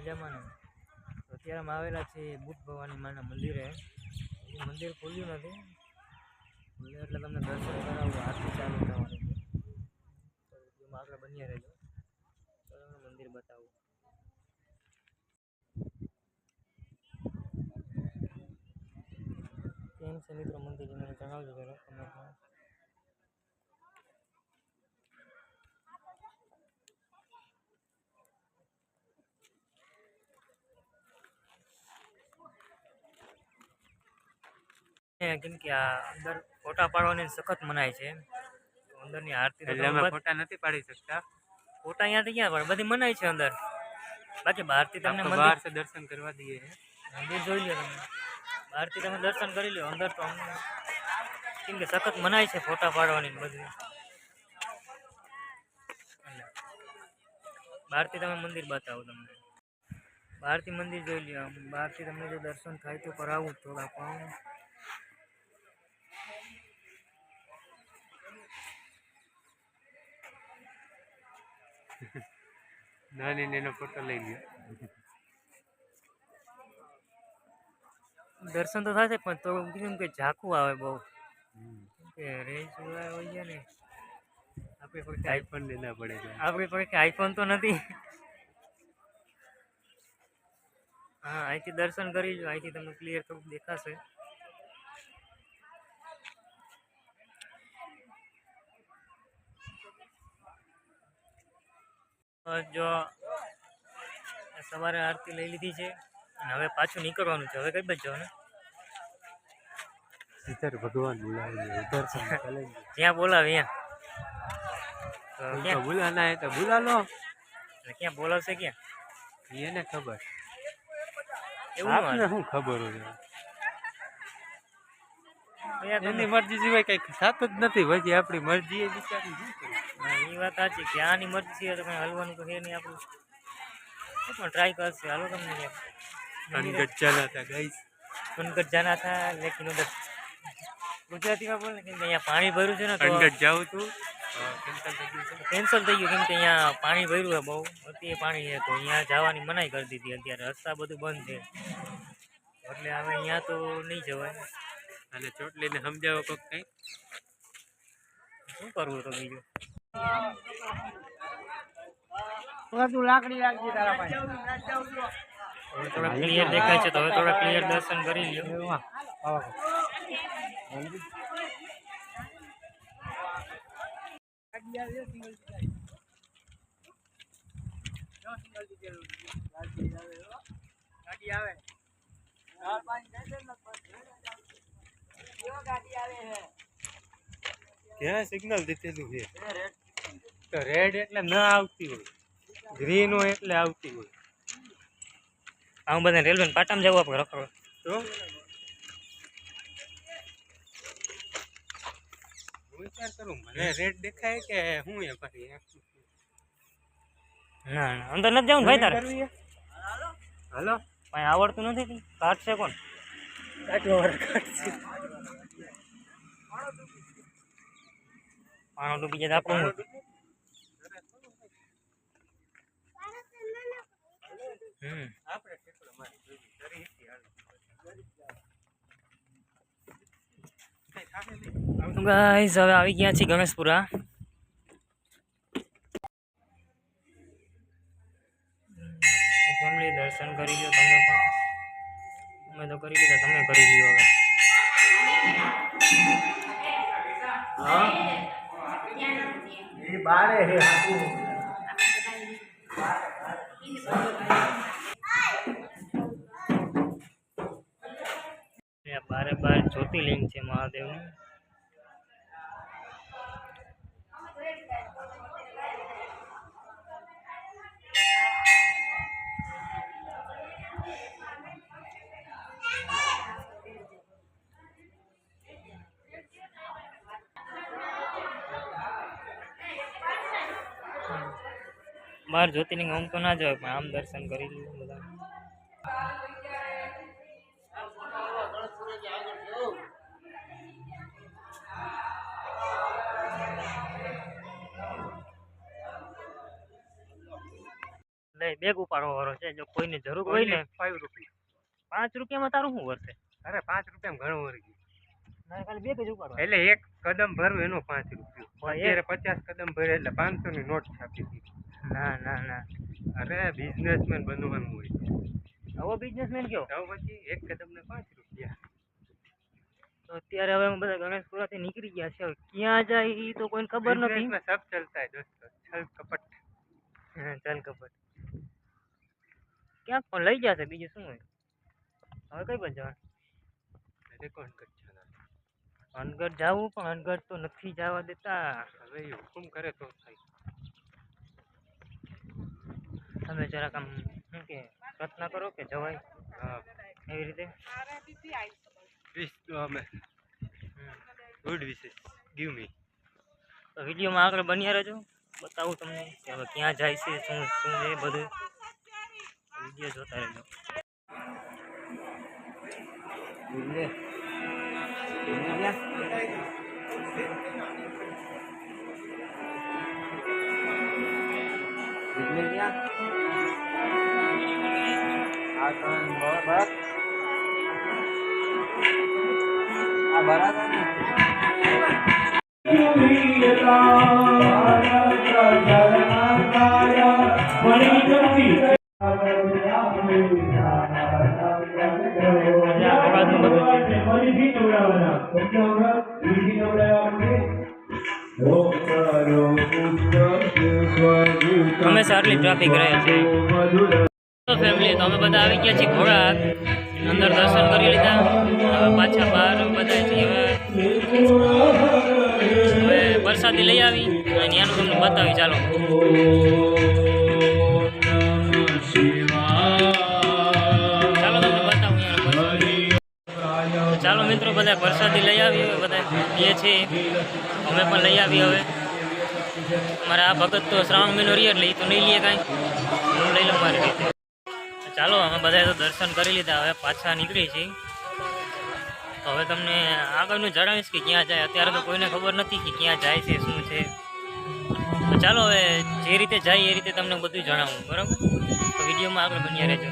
મજામાં ને? તો અત્યારે અમે આવેલા છે બુદ્ધ ભવાની માના મંદિરે. મંદિર ખુલ્યું નથી એટલે તમને દર્શન કરાવું. આરતી ચાલુ થવાની છે તો વિડીયોમાં આગળ બન્યા રહેજો. તો તમને મંદિર બતાવું. કેમ છે મિત્રો મંદિર મને જણાવજો જરા કમેન્ટમાં. કેમ કે આ અંદર ફોટા પાડવાની સખત મનાય છે. અંદરની આરતી એટલે અમે ફોટા નથી પાડી શકતા. ફોટા અહીંયાથી ક્યાં પડે, બધી મનાય છે અંદર. બાકી બહારથી તમને બહાર से દર્શન કરવા દઈએ. મંદિર જોઈ લો તમે, બહારથી તમે દર્શન કરી લો. અંદર તો અમને કેમ કે સખત મનાય છે ફોટા પાડવાની બધી. બહારથી તમે મંદિર બતાવો. તમને બહારથી મંદિર જોઈ લો. બહારથી તમને જો દર્શન થાય તો કરાવું થોડા પણ. નાની એનો ફોટો લઈ લ્યો. દર્શન તો થાય પણ તો કેમ કે ઝાંખું આવે બહુ. કે રેન્જ હોય છે ને આપણી પાસે આઈફોન લેના પડે છે. આપણી પાસે આઈફોન તો નથી. હા, અહીંથી દર્શન કરી લો. અહીંથી તમને ક્લિયર થોડુંક દેખાશે. જો સવારે આરતી લઈ લીધી છે અને હવે પાછું નીકળવાનું છે. હવે કઈ બાજુ જવાનું? इधर भगवान बुलाएंगे, उधर से निकलेंगे. જ્યાં બોલાવે उनको ત્યાં. बुलाना है तो बुला लो. ક્યાં બોલાવશે ક્યાં? ये ने खबर. એવું आपने શું ખબર હોય? એની મરજી સિવાય કઈ સાથ જ નથી. પછી આપણી મરજી એ વિચારી શું કરવું? એ વાત સાચી કે આની મરજી છે તો કઈ હલવાનું તો છે નહીં આપણું. પણ ટ્રાય કરશે. હાલો તમને અનગઢ જાના था गाइस. અનગઢ જાના था લેકિન ઉધર ગુજરાતીમાં બોલે કેમ કે અહીંયા પાણી ભર્યું છે ને તો અનગઢ જાઉં તું કેન્સલ થઈ ગયું. કેમ કે અહીંયા પાણી ભર્યું છે બહુ અત્યારે પાણી છે તો અહીંયા જવાની મનાઈ કરી દીધી. અત્યારે રસ્તા બધું બંધ છે એટલે હવે અહીંયા તો નહીં જવાય. અને ચોટલીને સમજાવો કોક કઈ શું કરવું તો બીજું. લાકડી રાખજે તારા પાસે. હવે થોડા ક્લિયર દેખાય છે તો હવે થોડા ક્લિયર દર્શન કરી લ્યો. ગાડી આવે ક્યાં સિગ્નલ દીધેલું છે તો રેડ એટલે ન આવતી હોય, ગ્રીન હોય એટલે આવતી હોય. આવું બધા રેલવે પાટામાં જવું આપણે રખડો તો વિચાર કરું મને રેડ દેખાય કે હું એ પાછી ના ના અંદર નથી જવું ભાઈ તારે. હાલો કઈ આવડતું નથી. કાઢશે કોણ? પાણો ડૂબી જાય આપણું. ગાઈસ હવે આવી ગયા છીએ ગણેશપુરા. ફેમિલી દર્શન કરી લો તમે પણ. અમે તો કરી લીધા, તમે કરી લ્યો હવે. હા એ બારે હે હાકું. બારે બાર જ્યોતિર્લિંગ છે મહાદેવનું. બાર જ્યોતિર્લિંગ આમ તો ના જવાય પણ આમ દર્શન કરી લીધું બધા. એટલે બેગ ઉપાડવા વાળો છે, જો કોઈને જરૂર હોય ને 5 રૂપિયા. 5 રૂપિયામાં તારું શું વર્તે? અરે 5 રૂપિયામાં ઘણું વળી મારે ખાલી બેગ જ ઉપાડવા. એટલે એક કદમ ભરવું એનો 5 રૂપિયા. અત્યારે 50 કદમ ભરે એટલે 500 ની નોટ છાપી દીધી. ના ના ના, અરે બિઝનેસમેન બનવાનું હોય. આવો બિઝનેસમેન કયો? તો પછી એક કદમ ને 5 રૂપિયા. તો અત્યારે હવે અમે બધા ગણેશપુરાથી નીકળી ગયા છે, હવે ક્યાં જાય એ તો કોઈને ખબર નથી. बिजनेस में सब चलता है दोस्तों, छल कपट. હા, ચાલ કપટ ક્યાંક પણ લઈ જશે, બીજું શું હોય. હવે કઈ બાજુ જવાનું? मेरे को अनकट चला. અનગઢ જાવું, પણ અનગઢ તો નથી જવા દેતા. હવે એ હુકુમ કરે તો થાય. તમે જરાક આમ શું કે પ્રયત્ન કરો કે જવાય હા, એવી રીતે. વિશ તો અમે ગુડ વિશેસ ગીવ મી. તો વિડીયોમાં આગળ બન્યા રહેજો, બતાવું તમને કે હવે ક્યાં જાય છે, શું શું છે બધું. વિડીયો જોતા રહેજો. હંમેશા આટલી ટ્રાફિક રહે છે. તો ફેમિલી, તો અમે બધા આવી ગયા છીએ ઘોડા અંદર, દર્શન કરી લીધા. હવે પાછા બહાર બધા છીએ. હવે વરસાદી લઈ આવી અને ત્યાંનું તમને બતાવી. ચાલો ચાલો તમને બતાવું યાર. ચાલો મિત્રો, બધા વરસાદી લઈ આવી. હવે બધા એ છે, અમે પણ લઈ આવી. હવે મારા આ ભગત તો શ્રાવણ મહિનો રહી એટલે એ તો નહીં લઈએ કાંઈ, હું લઈ લઉં મારી રીતે. ચાલો, અમે બધાએ તો દર્શન કરી લીધા, હવે પાછા નીકળી છીએ. તો હવે તમને આગળનું જણાવીશ કે ક્યાં જાય. અત્યારે તો કોઈને ખબર નથી કે ક્યાં જાય છે, શું છે. તો ચાલો હવે જે રીતે જાય એ રીતે તમને બધું જણાવું, બરાબર? તો વિડીયોમાં આગળ બન્યા રહેજો.